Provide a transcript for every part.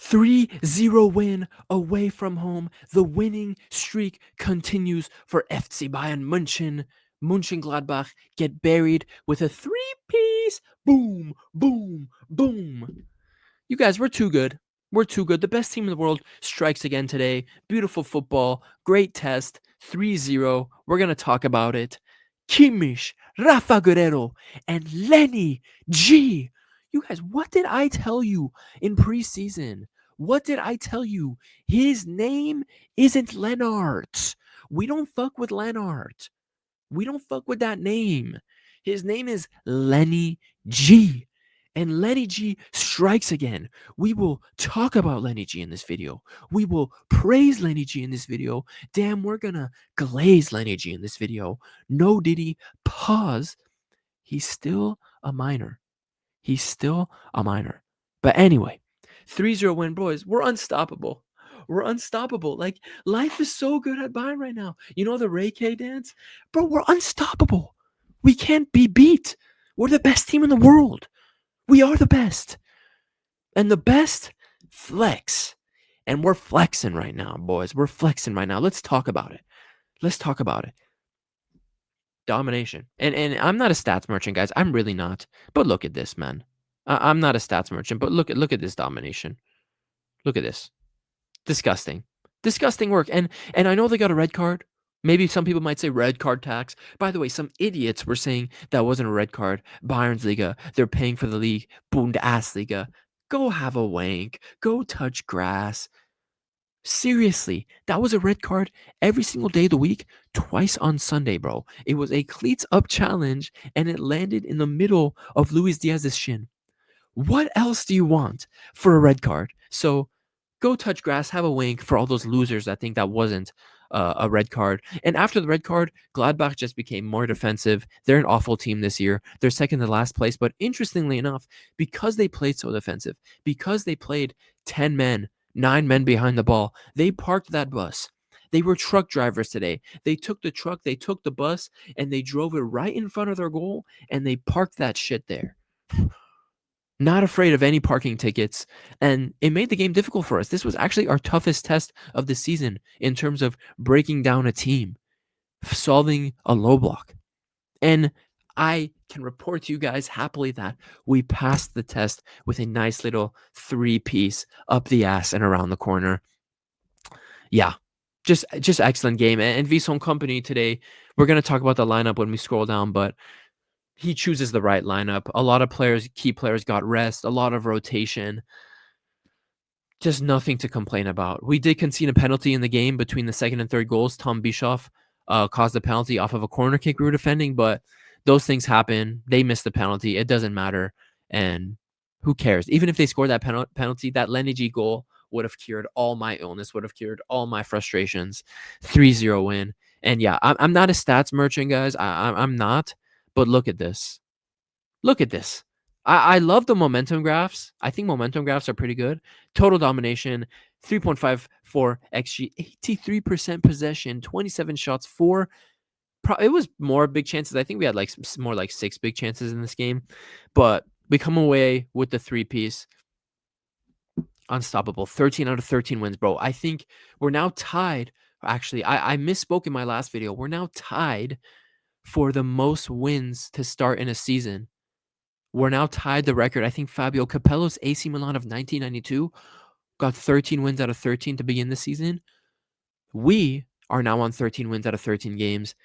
3-0 win away from home. The winning streak continues for FC Bayern München. Monchengladbach get buried with a three-piece. Boom, boom, boom. You guys, we're too good. We're too good. The best team in the world strikes again today. Beautiful football. Great test. 3-0. We're going to talk about it. Kimmich, Rapha Guerreiro, and LENNY G. You guys, what did I tell you in preseason? What did I tell you? His name isn't Lennart. We don't fuck with Lennart. We don't fuck with that name. His name is LENNY G. And LENNY G strikes again. We will talk about LENNY G in this video. We will praise LENNY G in this video. Damn, we're gonna glaze LENNY G in this video. No Diddy, pause. He's still a minor. He's still a minor. But anyway, 3-0 win, boys. We're unstoppable. We're unstoppable. Like, life is so good at Bayern right now. You know the Ray K dance? Bro, we're unstoppable. We can't be beat. We're the best team in the world. We are the best. And the best flex. And we're flexing right now, boys. We're flexing right now. Let's talk about it. Let's talk about it. Domination. And I'm not a stats merchant, guys. I'm really not. But look at this, man. I'm not a stats merchant, but look at this domination. Look at this. Disgusting. Disgusting work. And I know they got a red card. Maybe some people might say red card tax. By the way, some idiots were saying that wasn't a red card. Bayern's Liga, they're paying for the league. Bundesliga. Go have a wank. Go touch grass. Seriously, that was a red card every single day of the week, twice on Sunday, bro. It was a cleats up challenge, and it landed in the middle of Luis Diaz's shin. What else do you want for a red card? So go touch grass, have a wink for all those losers that think that wasn't a red card. And after the red card, Gladbach just became more defensive. They're an awful team this year. They're second to last place. But interestingly enough, because they played so defensive, because they played 10 men, 9 men behind the ball, they parked that bus. They were truck drivers today. They took the truck, they took the bus, and they drove it right in front of their goal, and they parked that shit there. Not afraid of any parking tickets, and it made the game difficult for us. This was actually our toughest test of the season in terms of breaking down a team, solving a low block. And I can report to you guys happily that we passed the test with a nice little 3-piece up the ass and around the corner. Yeah, just excellent game. And Vison Company today, we're going to talk about the lineup when we scroll down, but he chooses the right lineup. A lot of players, key players got rest, a lot of rotation. Just nothing to complain about. We did concede a penalty in the game between the second and third goals. Tom Bischoff caused a penalty off of a corner kick we were defending, but those things happen. They missed the penalty. It doesn't matter. And who cares? Even if they scored that penalty, that LENNY G goal would have cured all my illness, would have cured all my frustrations. 3-0 win. And yeah, I'm not a stats merchant, guys. I'm not. But look at this. Look at this. I love the momentum graphs. I think momentum graphs are pretty good. Total domination, 3.54 XG, 83% possession, 27 shots, 4. It was more big chances. I think we had like more like 6 big chances in this game. But we come away with the 3-piece. Unstoppable. 13 out of 13 wins, bro. I think we're now tied. Actually, I misspoke in my last video. We're now tied for the most wins to start in a season. We're now tied the record. I think Fabio Capello's AC Milan of 1992 got 13 wins out of 13 to begin the season. We are now on 13 wins out of 13 games.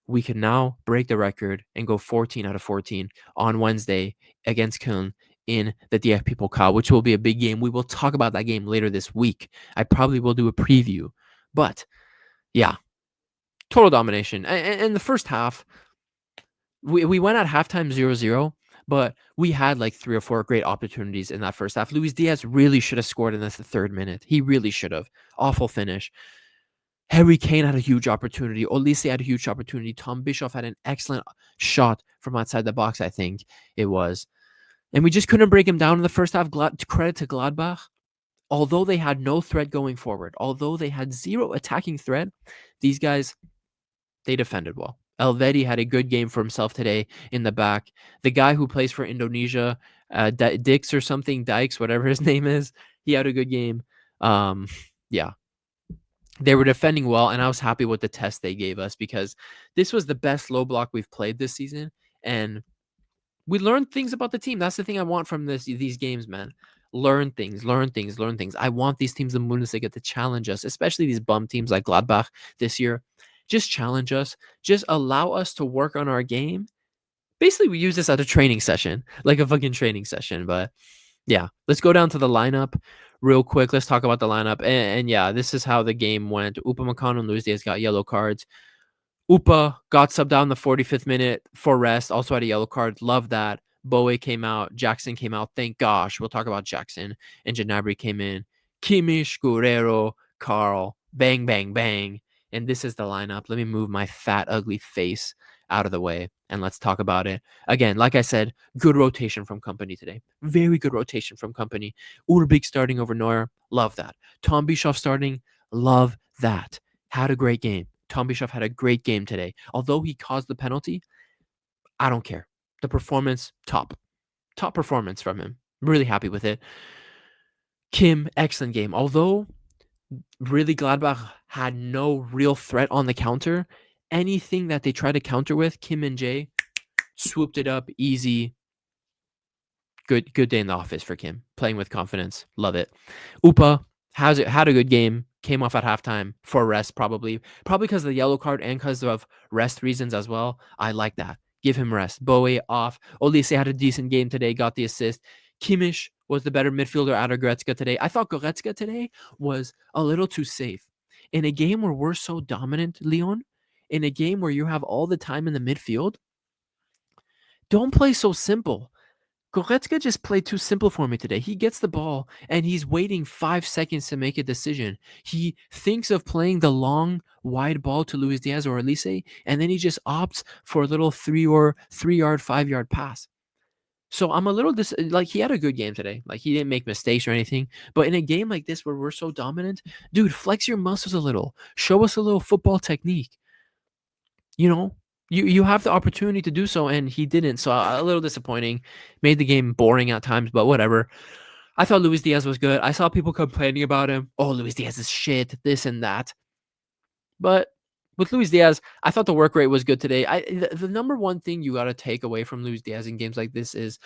We can now break the record and go 14 out of 14 on Wednesday against Köln in the DFB Pokal, which will be a big game. We will talk about that game later this week. I probably will do a preview. But, yeah, total domination. And the first half, we went at halftime 0-0, but we had like 3 or 4 great opportunities in that first half. Luis Diaz really should have scored in the 3rd minute. He really should have. Awful finish. Harry Kane had a huge opportunity. Olise had a huge opportunity. Tom Bischoff had an excellent shot from outside the box, I think it was. And we just couldn't break him down in the first half. Credit to Gladbach. Although they had no threat going forward, although they had 0 attacking threat, these guys, they defended well. Elvedi had a good game for himself today in the back. The guy who plays for Indonesia, Dix or something, Dykes, whatever his name is, He had a good game. Yeah, they were defending well, and I was happy with the test they gave us because this was the best low block we've played this season, and we learned things about the team. That's the thing I want from these games, man. Learn things, learn things, learn things. I want these teams in Bundesliga to challenge us, especially these bum teams like Gladbach this year. Just challenge us. Just allow us to work on our game. Basically, we use this at a training session, like a fucking training session. But yeah, let's go down to the lineup real quick. Let's talk about the lineup. And yeah, this is how the game went. Upamecano and Luis Diaz got yellow cards. Upa got subbed out in the 45th minute for rest. Also had a yellow card. Love that. Bowie came out. Jackson came out. Thank gosh. We'll talk about Jackson. And Gnabry came in. Kimmich, Guerreiro, Karl. Bang, bang, bang. And this is the lineup. Let me move my fat, ugly face out of the way and let's talk about it. Again, like I said, good rotation from Company today. Very good rotation from Company. Ulrich starting over Neuer. Love that. Tom Bischoff starting. Love that. Had a great game. Tom Bischoff had a great game today. Although he caused the penalty, I don't care. The performance, top. Top performance from him. I'm really happy with it. Kim, excellent game. Although really Gladbach had no real threat on the counter, anything that they tried to counter with, Kim and Jay swooped it up easy. Good day in the office for Kim. Playing with confidence. Love it. Upa had a good game. Came off at halftime for rest, probably because of the yellow card and because of rest reasons as well. I like that. Give him rest. Bowie off. Olise had a decent game today. Got the assist. Kimmich was the better midfielder out of Goretzka today. I thought Goretzka today was a little too safe. In a game where we're so dominant, Leon, in a game where you have all the time in the midfield, don't play so simple. Goretzka just played too simple for me today. He gets the ball and he's waiting 5 seconds to make a decision. He thinks of playing the long, wide ball to Luis Diaz or Elise, and then he just opts for a little 3-yard, 5-yard pass. So I'm a little like he had a good game today. Like he didn't make mistakes or anything. But in a game like this where we're so dominant, dude, flex your muscles a little. Show us a little football technique. You know, you have the opportunity to do so, and he didn't. So a little disappointing. Made the game boring at times, but whatever. I thought Luis Diaz was good. I saw people complaining about him. Oh, Luis Diaz is shit, this and that. But with Luis Diaz, I thought the work rate was good today. The number one thing you got to take away from Luis Diaz in games like this is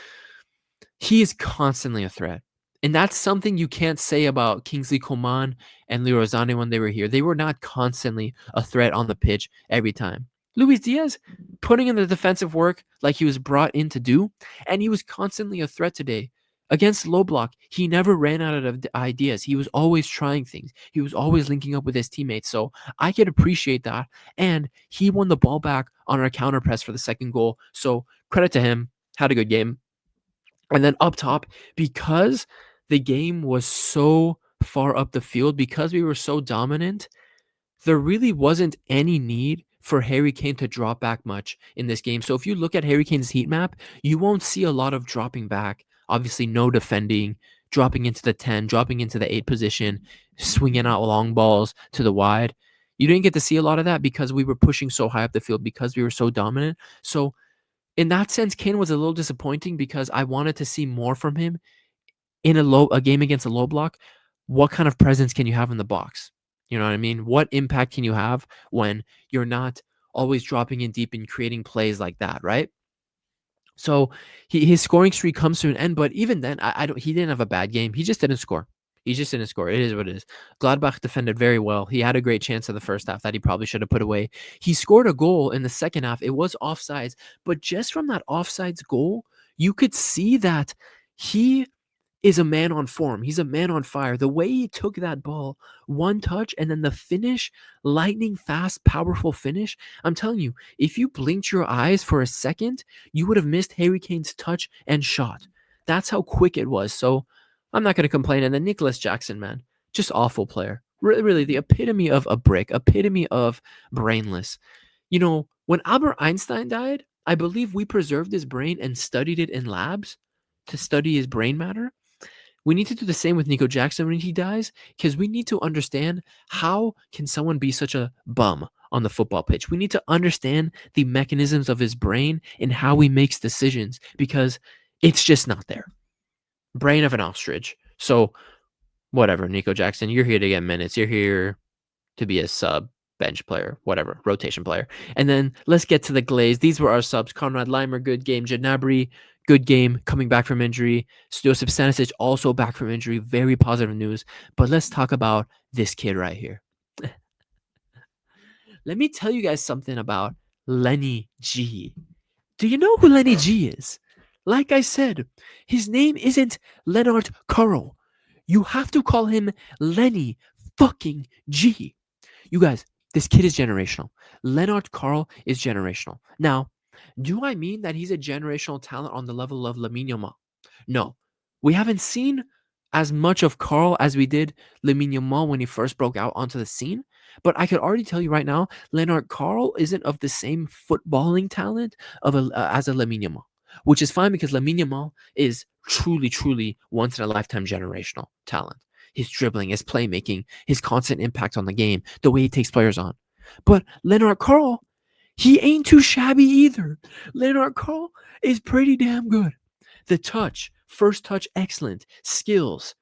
he is constantly a threat. And that's something you can't say about Kingsley Coman and Leroy Sané when they were here. They were not constantly a threat on the pitch every time. Luis Diaz putting in the defensive work like he was brought in to do, and he was constantly a threat today. Against low block, he never ran out of ideas. He was always trying things. He was always linking up with his teammates. So I could appreciate that. And he won the ball back on our counter press for the second goal. So credit to him. Had a good game. And then up top, because the game was so far up the field, because we were so dominant, there really wasn't any need for Harry Kane to drop back much in this game. So if you look at Harry Kane's heat map, you won't see a lot of dropping back. Obviously, no defending, dropping into the 10, dropping into the 8 position, swinging out long balls to the wide. You didn't get to see a lot of that because we were pushing so high up the field, because we were so dominant. So in that sense, Kane was a little disappointing because I wanted to see more from him in a game against a low block. What kind of presence can you have in the box? You know what I mean? What impact can you have when you're not always dropping in deep and creating plays like that, right? So his scoring streak comes to an end, but even then, he didn't have a bad game. He just didn't score. He just didn't score. It is what it is. Gladbach defended very well. He had a great chance in the first half that he probably should have put away. He scored a goal in the second half. It was offsides, but just from that offsides goal, you could see that he is a man on form. He's a man on fire. The way he took that ball, one touch, and then the finish, lightning fast, powerful finish. I'm telling you, if you blinked your eyes for a second, you would have missed Harry Kane's touch and shot. That's how quick it was. So I'm not going to complain. And then Nicholas Jackson, man, just awful player. Really, the epitome of a brick, epitome of brainless. You know, when Albert Einstein died, I believe we preserved his brain and studied it in labs to study his brain matter. We need to do the same with Nico Jackson when he dies, because we need to understand how can someone be such a bum on the football pitch. We need to understand the mechanisms of his brain and how he makes decisions, because it's just not there. Brain of an ostrich. So whatever, Nico Jackson, you're here to get minutes. You're here to be a sub, bench player, whatever, rotation player. And then let's get to the Glaze. These were our subs. Conrad Leimer, good game. Gnabry, good game, coming back from injury. Josip Stanisic, also back from injury. Very positive news. But let's talk about this kid right here. Let me tell you guys something about LENNY G. Do you know who LENNY G is? Like I said, his name isn't LENNART KARL. You have to call him LENNY fucking G. You guys, this kid is generational. LENNART KARL is generational. Now, do I mean that he's a generational talent on the level of Lamine Yamal? No. We haven't seen as much of Carl as we did Lamine Yamal when he first broke out onto the scene. But I could already tell you right now, LENNART KARL isn't of the same footballing talent as a Lamine Yamal, which is fine because Lamine Yamal is truly, truly once in a lifetime generational talent. His dribbling, his playmaking, his constant impact on the game, the way he takes players on. But LENNART KARL, he ain't too shabby either. LENNART KARL is pretty damn good. The touch, first touch, excellent. Skills,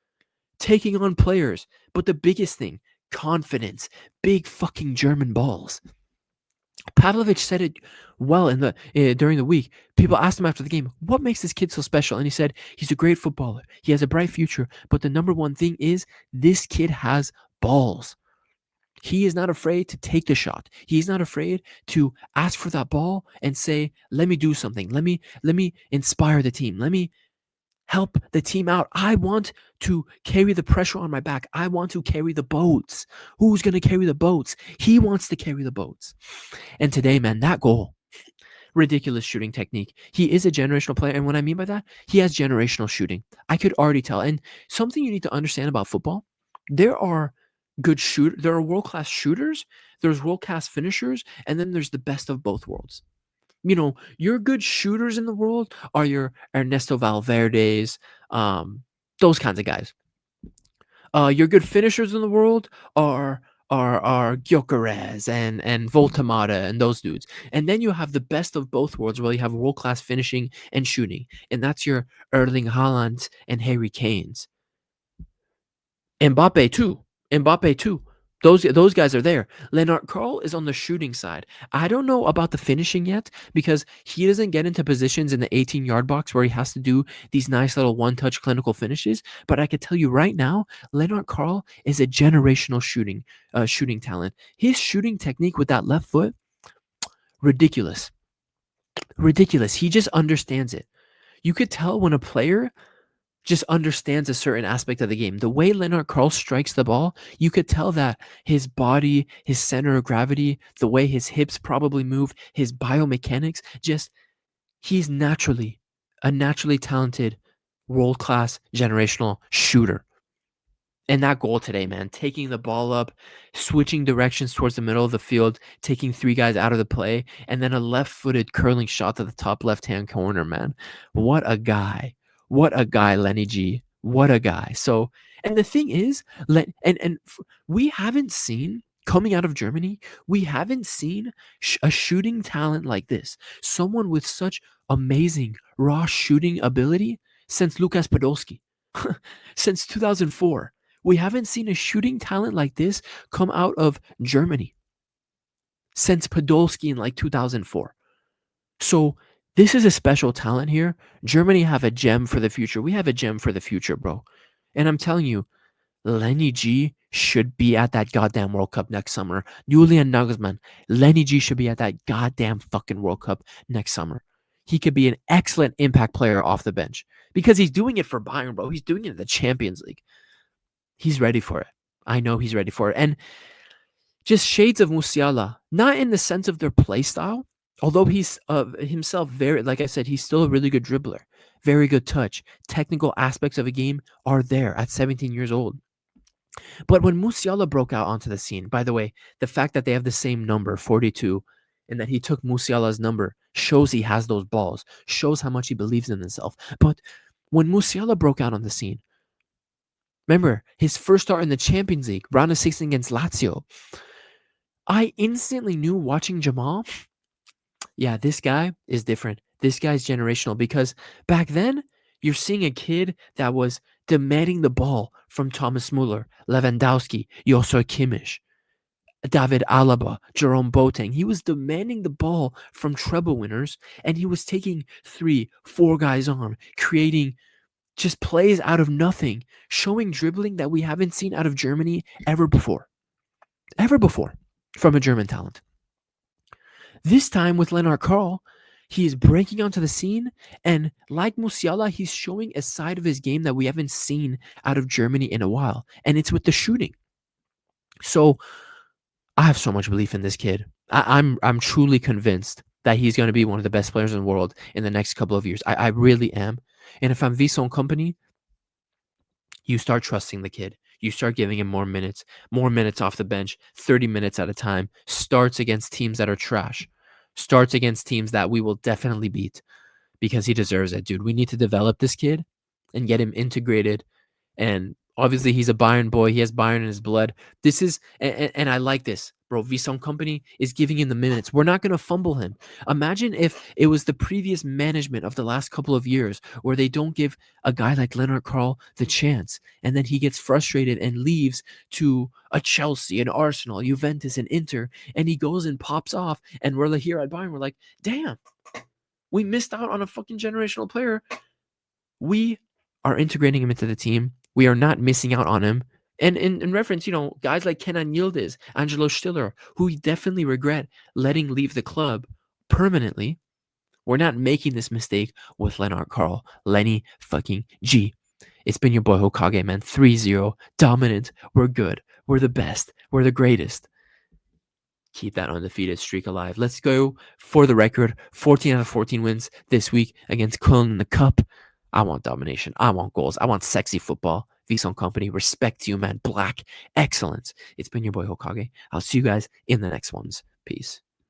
taking on players. But the biggest thing, confidence, big fucking German balls. Pavlovich said it well during the week. People asked him after the game, what makes this kid so special? And he said, he's a great footballer. He has a bright future. But the number one thing is this kid has balls. He is not afraid to take the shot. He's not afraid to ask for that ball and say, let me do something. Let me inspire the team. Let me help the team out. I want to carry the pressure on my back. I want to carry the boats. Who's going to carry the boats? He wants to carry the boats. And today, man, that goal, ridiculous shooting technique. He is a generational player. And what I mean by that, he has generational shooting. I could already tell. And something you need to understand about football, there are there are world-class shooters, there's world-class finishers, and then there's the best of both worlds. You know, your good shooters in the world are your Ernesto Valverdes, those kinds of guys. Your good finishers in the world are Gyökeres and Voltamata and those dudes. And then you have the best of both worlds where you have world class finishing and shooting, and that's your Erling Haaland and Harry Kane's. Mbappe too. Mbappe too. Those guys are there. LENNART KARL is on the shooting side. I don't know about the finishing yet because he doesn't get into positions in the 18-yard box where he has to do these nice little one-touch clinical finishes. But I can tell you right now, LENNART KARL is a generational shooting talent. His shooting technique with that left foot, ridiculous. Ridiculous. He just understands it. You could tell when a player just understands a certain aspect of the game. The way LENNART KARL strikes the ball, you could tell that his body, his center of gravity, the way his hips probably move, his biomechanics, just he's a naturally talented, world-class, generational shooter. And that goal today, man, taking the ball up, switching directions towards the middle of the field, taking three guys out of the play, and then a left-footed curling shot to the top left-hand corner, man. What a guy. What a guy, LENNY G. What a guy. So, and the thing is, we haven't seen, coming out of Germany, we haven't seen a shooting talent like this. Someone with such amazing raw shooting ability since LUKAS Podolski. Since 2004. We haven't seen a shooting talent like this come out of Germany since Podolski in like 2004. So this is a special talent here. Germany have a gem for the future. We have a gem for the future, bro. And I'm telling you, LENNY G should be at that goddamn World Cup next summer. Julian Nagelsmann, LENNY G should be at that goddamn fucking World Cup next summer. He could be an excellent impact player off the bench because he's doing it for Bayern, bro. He's doing it in the Champions League. He's ready for it. I know he's ready for it. And just shades of Musiala, not in the sense of their play style, although he's himself very, like I said, he's still a really good dribbler, very good touch. Technical aspects of a game are there at 17 years old. But when Musiala broke out onto the scene, by the way, the fact that they have the same number, 42, and that he took Musiala's number shows he has those balls, shows how much he believes in himself. But when Musiala broke out on the scene, remember, his first start in the Champions League, round of 16 against Lazio. I instantly knew watching Jamal, yeah, this guy is different. This guy's generational because back then, You're seeing a kid that was demanding the ball from Thomas Muller, Lewandowski, Joshau Kimmich, David Alaba, Jerome Boateng. He was demanding the ball from treble winners, and he was taking 3, 4 guys on, creating just plays out of nothing, showing dribbling that we haven't seen out of Germany ever before from a German talent. This time with Lennart Karl, he is breaking onto the scene, and like Musiala, he's showing a side of his game that we haven't seen out of Germany in a while, and it's with the shooting. So I have so much belief in this kid. I'm truly convinced that he's going to be one of the best players in the world in the next couple of years. I really am. And if I'm Viso and company, you start trusting the kid. You start giving him more minutes off the bench, 30 minutes at a time, starts against teams that are trash, starts against teams that we will definitely beat because he deserves it, dude. We need to develop this kid and get him integrated. And obviously, he's a Bayern boy. He has Bayern in his blood. This is, and I like this, bro. Viso company is giving him the minutes. We're not going to fumble him. Imagine if it was the previous management of the last couple of years where they don't give a guy like Lennart Karl the chance, and then he gets frustrated and leaves to a Chelsea, an Arsenal, Juventus, and Inter, and he goes and pops off, and we're like, here at Bayern, we're like, damn, we missed out on a fucking generational player. We are integrating him into the team. We are not missing out on him. And in reference, guys like Kenan Yildiz, Angelo Stiller, who we definitely regret letting leave the club permanently. We're not making this mistake with Lennart Karl, Lenny fucking G. It's been your boy Hokage, man. 3-0, dominant. We're good. We're the best. We're the greatest. Keep that undefeated streak alive. Let's go for the record. 14 out of 14 wins this week against Köln in the Cup. I want domination. I want goals. I want sexy football. Vison Company, respect to you, man. Black excellence. It's been your boy Hokage. I'll see you guys in the next ones. Peace.